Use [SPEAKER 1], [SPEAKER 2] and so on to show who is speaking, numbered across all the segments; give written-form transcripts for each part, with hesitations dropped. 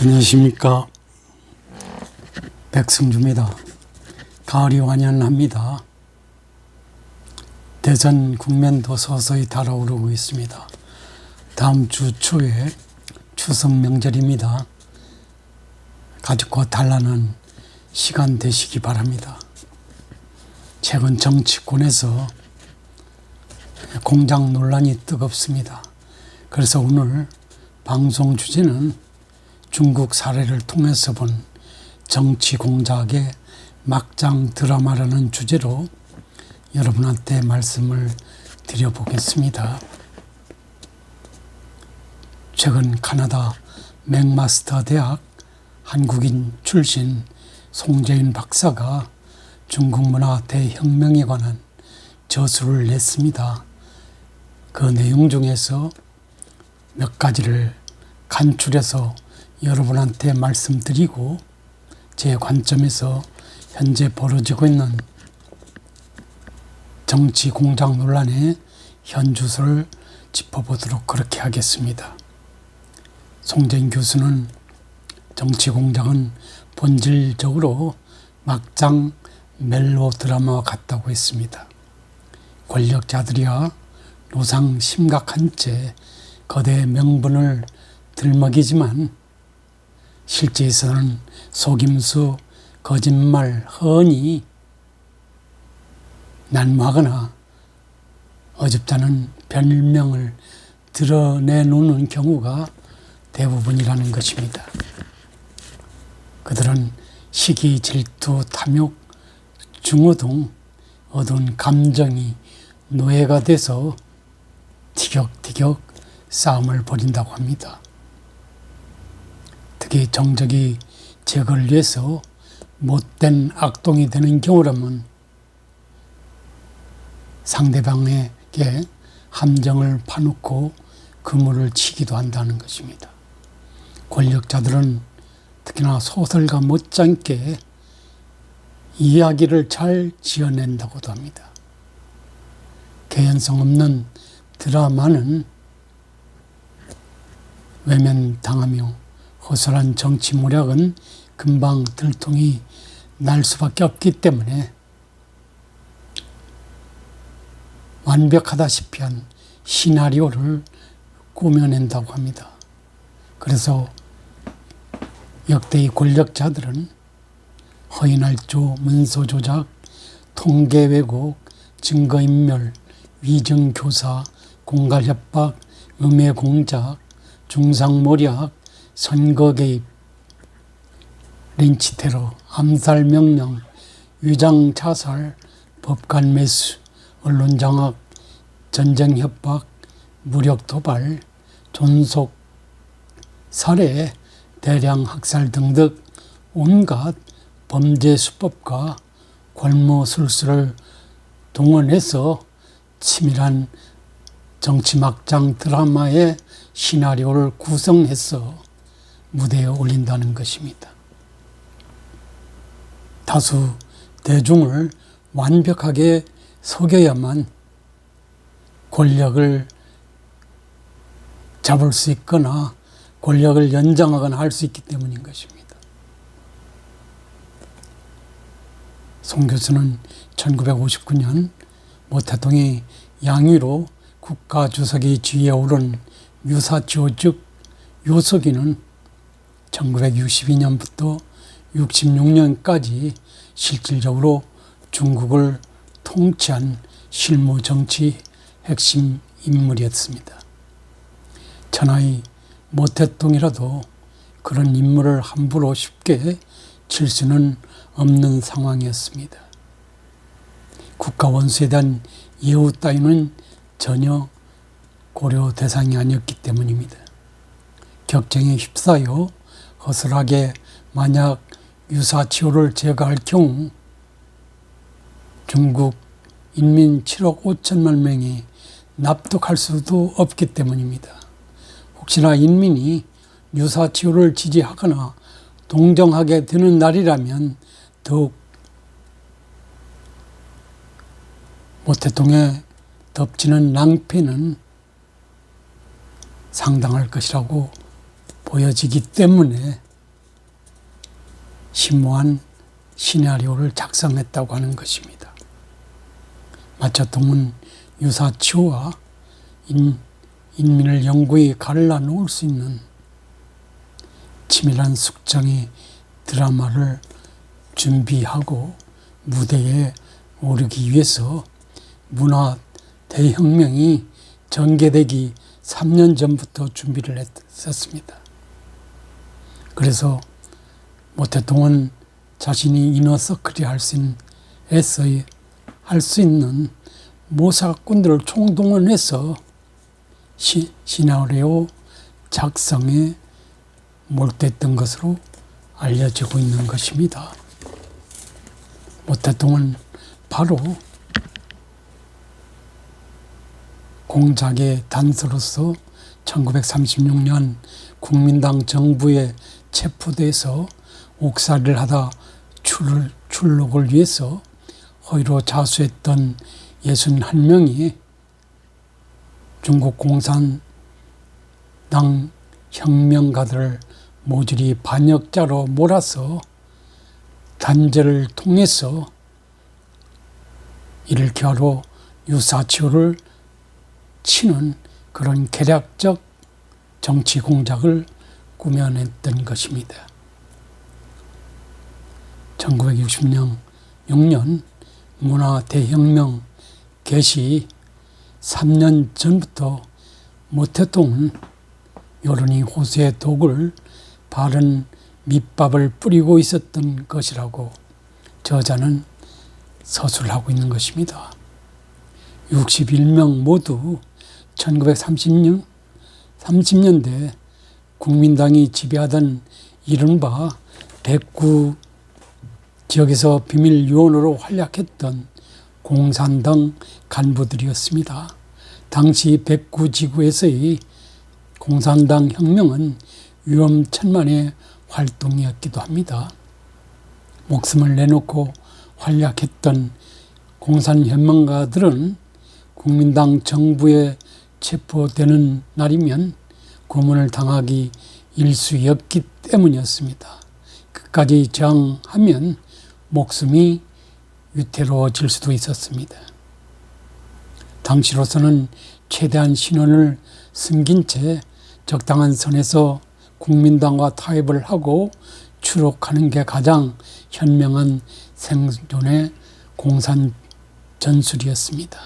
[SPEAKER 1] 안녕하십니까. 백승주입니다. 가을이 완연합니다. 대전 국면도 서서히 달아오르고 있습니다. 다음 주 초에 추석 명절입니다. 가족과 단란한 시간 되시기 바랍니다. 최근 정치권에서 공작 논란이 뜨겁습니다. 그래서 오늘 방송 주제는 중국 사례를 통해서 본 정치 공작의 막장 드라마라는 주제로 여러분한테 말씀을 드려보겠습니다. 최근 카나다 맥마스터 대학 한국인 출신 송재윤 박사가 중국 문화 대혁명에 관한 저술을 냈습니다. 그 내용 중에서 몇 가지를 간추려서 여러분한테 말씀드리고 제 관점에서 현재 벌어지고 있는 정치 공작 논란의 현주소를 짚어보도록 그렇게 하겠습니다. 송재윤 교수는 정치 공작은 본질적으로 막장 멜로 드라마와 같다고 했습니다. 권력자들이야 노상 심각한 채 거대 명분을 들먹이지만 실제에서는 속임수, 거짓말, 허언이 난무하거나 어줍다는 별명을 드러내놓는 경우가 대부분이라는 것입니다. 그들은 시기, 질투, 탐욕, 중후등 어두운 감정이 노예가 돼서 티격태격 싸움을 벌인다고 합니다. 특히 정적이 제거를 위해서 못된 악동이 되는 경우라면 상대방에게 함정을 파놓고 그물을 치기도 한다는 것입니다. 권력자들은 특히나 소설가 못지않게 이야기를 잘 지어낸다고도 합니다. 개연성 없는 드라마는 외면당하며 허술한 정치 모략은 금방 들통이 날 수밖에 없기 때문에 완벽하다시피 한 시나리오를 꾸며낸다고 합니다. 그래서 역대의 권력자들은 허위날조, 문서 조작, 통계 왜곡, 증거인멸, 위증교사, 공갈협박, 음해공작, 중상모략, 선거 개입, 린치 테러, 암살 명령, 위장 자살, 법관 매수, 언론 장악, 전쟁 협박, 무력 도발, 존속 살해, 대량 학살 등등 온갖 범죄 수법과 골모술수를 동원해서 치밀한 정치 막장 드라마의 시나리오를 구성해서 무대에 올린다는 것입니다. 다수 대중을 완벽하게 속여야만 권력을 잡을 수 있거나 권력을 연장하거나 할 수 있기 때문인 것입니다. 송 교수는 1959년 모태동의 양위로 국가주석이 지위에 오른 유사지호 즉 요석이는 1962년부터 66년까지 실질적으로 중국을 통치한 실무 정치 핵심 인물이었습니다. 천하의 모태똥이라도 그런 인물을 함부로 쉽게 칠 수는 없는 상황이었습니다. 국가 원수에 대한 예우 따위는 전혀 고려 대상이 아니었기 때문입니다. 격정에 휩싸여 허술하게 만약 유사치호를 제거할 경우 중국 인민 7억 5천만 명이 납득할 수도 없기 때문입니다. 혹시나 인민이 유사치호를 지지하거나 동정하게 되는 날이라면 더욱 모태통에 덮치는 낭패는 상당할 것이라고 보여지기 때문에 심오한 시나리오를 작성했다고 하는 것입니다. 마차통은 유사치호와 인민을 영구히 갈라놓을 수 있는 치밀한 숙성의 드라마를 준비하고 무대에 오르기 위해서 문화 대혁명이 전개되기 3년 전부터 준비를 했었습니다. 그래서 모태통은 자신이 이너서클이 할 수 있는 모사꾼들을 총동원해서 시나리오 작성에 몰두했던 것으로 알려지고 있는 것입니다. 모태통은 바로 공작의 단서로서 1936년 국민당 정부에 체포돼서 옥살이를 하다 출록을 위해서 허위로 자수했던 61명이 중국 공산당 혁명가들을 모조리 반역자로 몰아서 단죄를 통해서 이를 겨루 유사치호를 치는 그런 계략적 정치 공작을 꾸며냈던 것입니다. 1966년 문화 대혁명 개시 3년 전부터 모태통은 여론이 호수의 독을 바른 밑밥을 뿌리고 있었던 것이라고 저자는 서술하고 있는 것입니다. 61명 모두 1930년대 국민당이 지배하던 이른바 백구 지역에서 비밀요원으로 활약했던 공산당 간부들이었습니다. 당시 백구지구에서의 공산당 혁명은 위험천만의 활동이었기도 합니다. 목숨을 내놓고 활약했던 공산혁명가들은 국민당 정부에 체포되는 날이면 고문을 당하기 일쑤였기 때문이었습니다. 끝까지 저항하면 목숨이 위태로워질 수도 있었습니다. 당시로서는 최대한 신원을 숨긴 채 적당한 선에서 국민당과 타협을 하고 추록하는 게 가장 현명한 생존의 공산 전술이었습니다.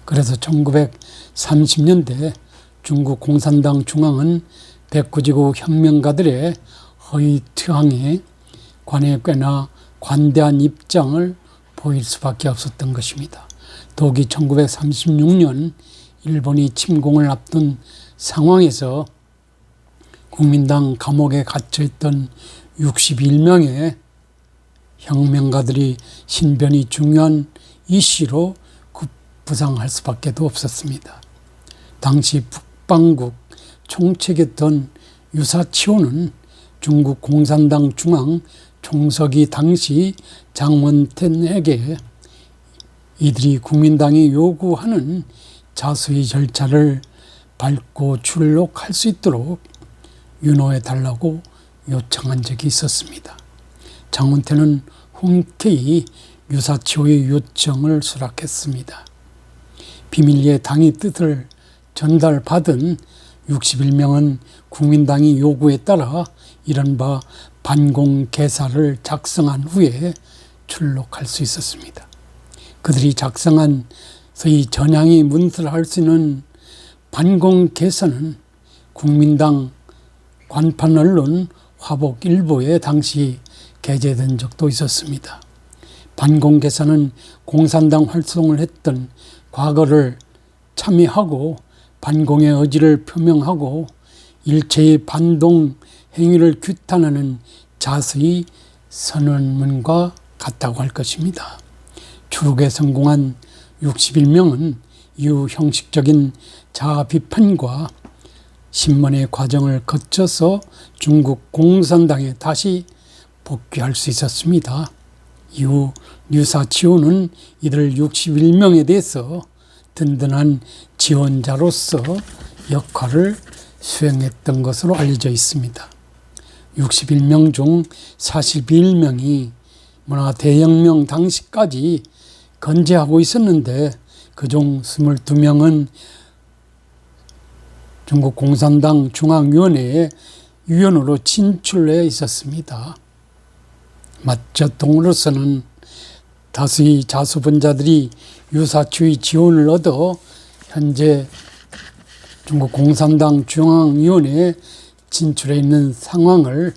[SPEAKER 1] 그래서 1930년대 중국 공산당 중앙은 백구지구 혁명가들의 허위 투항에 관해 꽤나 관대한 입장을 보일 수밖에 없었던 것입니다. 더욱이 1936년 일본이 침공을 앞둔 상황에서 국민당 감옥에 갇혀있던 61명의 혁명가들이 신변이 중요한 이슈로 부상할 수밖에 없었습니다. 당시 북방국 총책이었던 유사치호는 중국 공산당 중앙 총서기 당시 장원텐에게 이들이 국민당이 요구하는 자수의 절차를 밟고 출록할 수 있도록 윤호해달라고 요청한 적이 있었습니다. 장원텐은 흔쾌히 유사치호의 요청을 수락했습니다. 비밀리에 당의 뜻을 전달받은 61명은 국민당이 요구에 따라 이른바 반공개사를 작성한 후에 출록할 수 있었습니다. 그들이 작성한 소위 전향이 문서를 수 있는 반공개사는 국민당 관판 언론 화복일보에 당시 게재된 적도 있었습니다. 반공개사는 공산당 활동을 했던 과거를 참여하고 반공의 의지를 표명하고 일체의 반동 행위를 규탄하는 자수의 선언문과 같다고 할 것입니다. 추록에 성공한 61명은 이후 형식적인 자아 비판과 신문의 과정을 거쳐서 중국 공산당에 다시 복귀할 수 있었습니다. 이후 유사치호는 이들 61명에 대해서 든든한 지원자로서 역할을 수행했던 것으로 알려져 있습니다. 61명 중 41명이 문화대혁명 당시까지 건재하고 있었는데 그중 22명은 중국 공산당 중앙위원회에 위원으로 진출해 있었습니다. 마저동으로서는 다수의 자수분자들이 유사추의 지원을 얻어 현재 중국 공산당 중앙위원회에 진출해 있는 상황을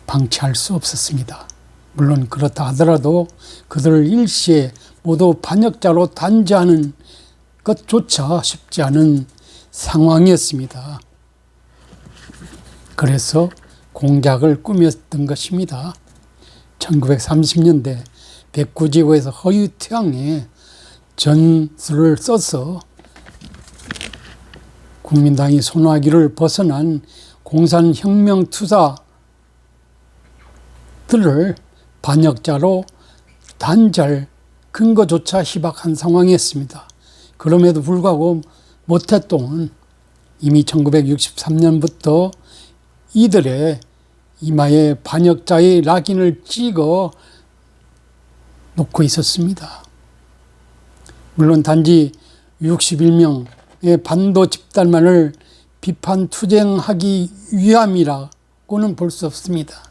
[SPEAKER 1] 방치할 수 없었습니다. 물론 그렇다 하더라도 그들을 일시에 모두 반역자로 단죄하는 것조차 쉽지 않은 상황이었습니다. 그래서 공작을 꾸몄던 것입니다. 1930년대 백구지구에서 허유태양에 전술을 써서 국민당이 손아귀를 벗어난 공산혁명 투사들을 반역자로 단죄할 근거조차 희박한 상황이었습니다. 그럼에도 불구하고 모태똥은 이미 1963년부터 이들의 이마에 반역자의 락인을 찍어 놓고 있었습니다. 물론 단지 61명의 반도 집단만을 비판 투쟁하기 위함이라고는 볼 수 없습니다.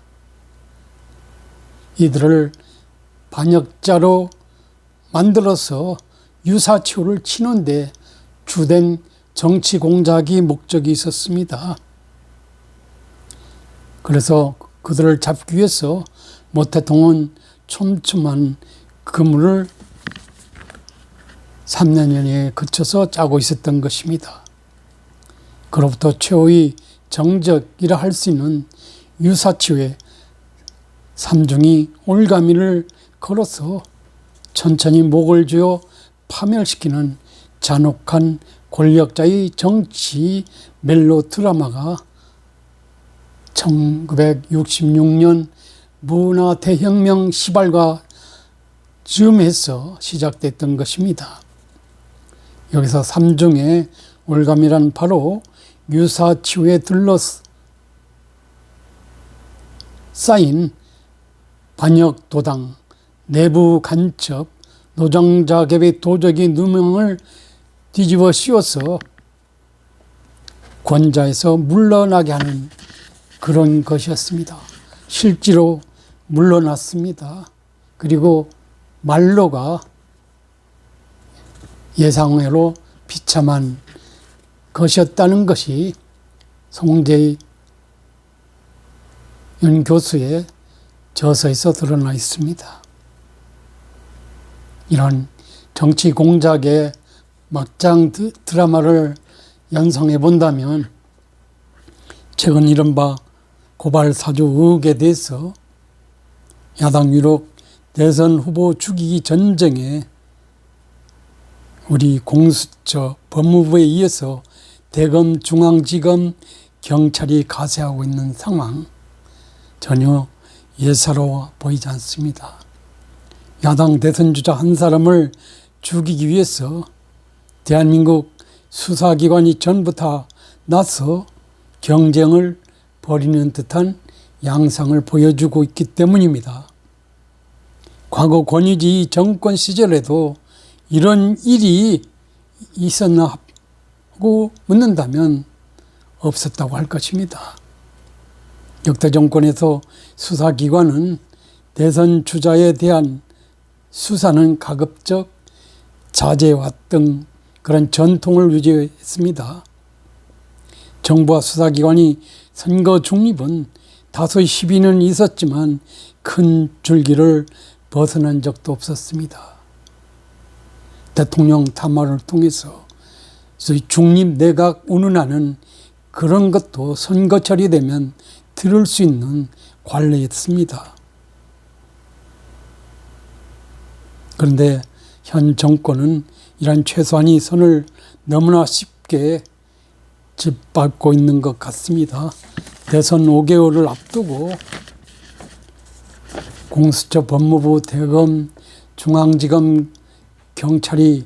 [SPEAKER 1] 이들을 반역자로 만들어서 유사치호를 치는 데 주된 정치 공작이 목적이 있었습니다. 그래서 그들을 잡기 위해서 모태통은 촘촘한 그물을 3년여에 거쳐서 짜고 있었던 것입니다. 그로부터 최후의 정적이라 할 수 있는 유사치호의 삼중이 올가미를 걸어서 천천히 목을 쥐어 파멸시키는 잔혹한 권력자의 정치 멜로 드라마가 1966년 문화대혁명 시발과 즈음해서 시작됐던 것입니다. 여기서 삼중의 올가미란 바로 유사치후에 둘러싸인 반역도당, 내부 간첩, 노정자계의 도적의 누명을 뒤집어 씌워서 권좌에서 물러나게 하는 그런 것이었습니다. 실제로 물러났습니다. 그리고 말로가 예상외로 비참한 것이었다는 것이 송재윤 교수의 저서에서 드러나 있습니다. 이런 정치 공작의 막장 드라마를 연상해 본다면 최근 이른바 고발 사주 의혹에 대해서 야당 유력 대선 후보 죽이기 전쟁에 우리 공수처 법무부에 이어서 대검 중앙지검 경찰이 가세하고 있는 상황 전혀 예사로워 보이지 않습니다. 야당 대선 주자 한 사람을 죽이기 위해서 대한민국 수사기관이 전부 다 나서 경쟁을 벌이는 듯한 양상을 보여주고 있기 때문입니다. 과거 권위주의 정권 시절에도 이런 일이 있었나 하고 묻는다면 없었다고 할 것입니다. 역대 정권에서 수사기관은 대선 주자에 대한 수사는 가급적 자제해왔던 그런 전통을 유지했습니다. 정부와 수사기관이 선거 중립은 다소의 시비는 있었지만 큰 줄기를 벗어난 적도 없었습니다. 대통령 탐화를 통해서 소위 중립 내각 운운하는 그런 것도 선거철이 되면 들을 수 있는 관례였습니다. 그런데 현 정권은 이런 최소한의 선을 너무나 쉽게 짓밟고 있는 것 같습니다. 대선 5개월을 앞두고 공수처, 법무부, 대검, 중앙지검, 경찰이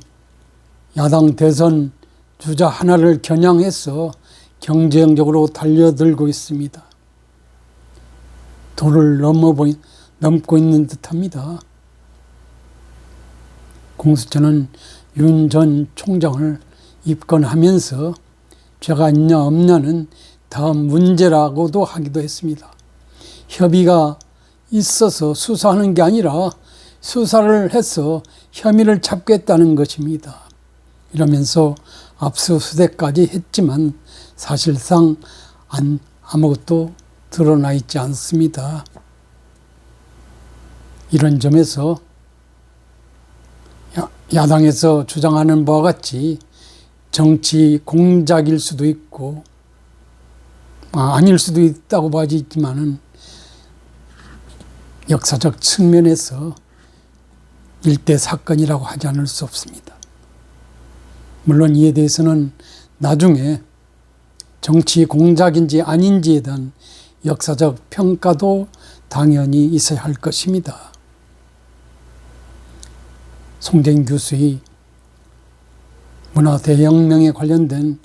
[SPEAKER 1] 야당 대선 주자 하나를 겨냥해서 경쟁적으로 달려들고 있습니다. 도를 넘고 있는 듯합니다. 공수처는 윤 전 총장을 입건하면서 죄가 있냐 없냐는 다음 문제라고도 하기도 했습니다. 협의가 있어서 수사하는 게 아니라 수사를 해서 혐의를 잡겠다는 것입니다. 이러면서 압수수색까지 했지만 사실상 아무것도 드러나 있지 않습니다. 이런 점에서 야당에서 주장하는 바와 같이 정치 공작일 수도 있고 아닐 수도 있다고 봐지지만은 역사적 측면에서 일대 사건이라고 하지 않을 수 없습니다. 물론 이에 대해서는 나중에 정치 공작인지 아닌지에 대한 역사적 평가도 당연히 있어야 할 것입니다. 송재인 교수의 문화대혁명에 관련된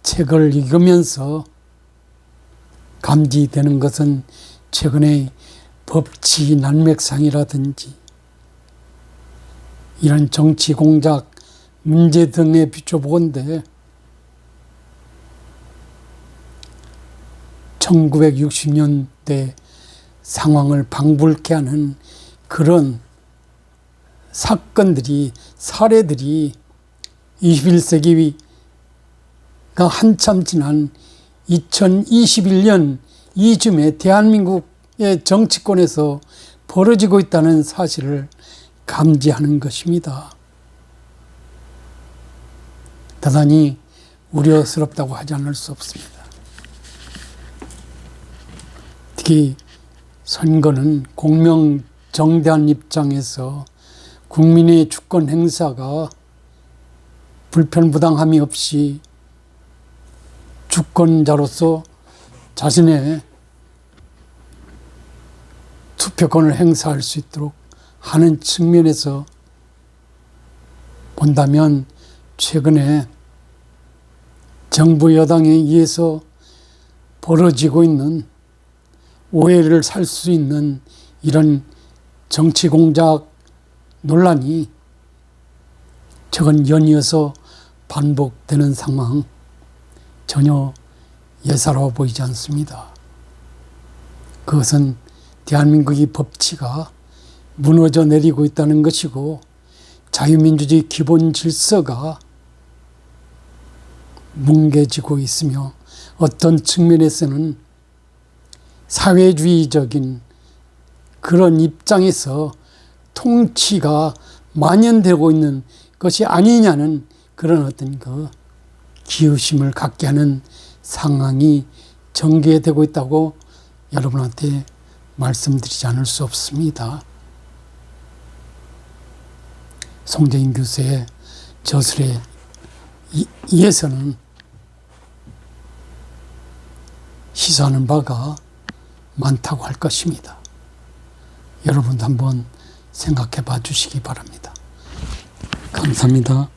[SPEAKER 1] 책을 읽으면서 감지되는 것은 최근의 법치 난맥상이라든지 이런 정치 공작 문제 등에 비춰보건대 1960년대 상황을 방불케 하는 그런 사건들이, 사례들이 21세기가 한참 지난 2021년 이쯤에 대한민국의 정치권에서 벌어지고 있다는 사실을 감지하는 것입니다. 대단히 우려스럽다고 하지 않을 수 없습니다. 특히 선거는 공명정대한 입장에서 국민의 주권 행사가 불편부당함이 없이 주권자로서 자신의 투표권을 행사할 수 있도록 하는 측면에서 본다면 최근에 정부 여당에 의해서 벌어지고 있는 오해를 살 수 있는 이런 정치 공작 논란이 최근 연이어서 반복되는 상황 전혀 예사로워 보이지 않습니다. 그것은 대한민국의 법치가 무너져 내리고 있다는 것이고 자유민주주의 기본 질서가 뭉개지고 있으며 어떤 측면에서는 사회주의적인 그런 입장에서 통치가 만연되고 있는 것이 아니냐는 그런 어떤 기의심을 갖게 하는 상황이 전개되고 있다고 여러분한테 말씀드리지 않을 수 없습니다. 송재인 교수의 저술에 의해서는 시사하는 바가 많다고 할 것입니다. 여러분도 한번 생각해 봐 주시기 바랍니다. 감사합니다.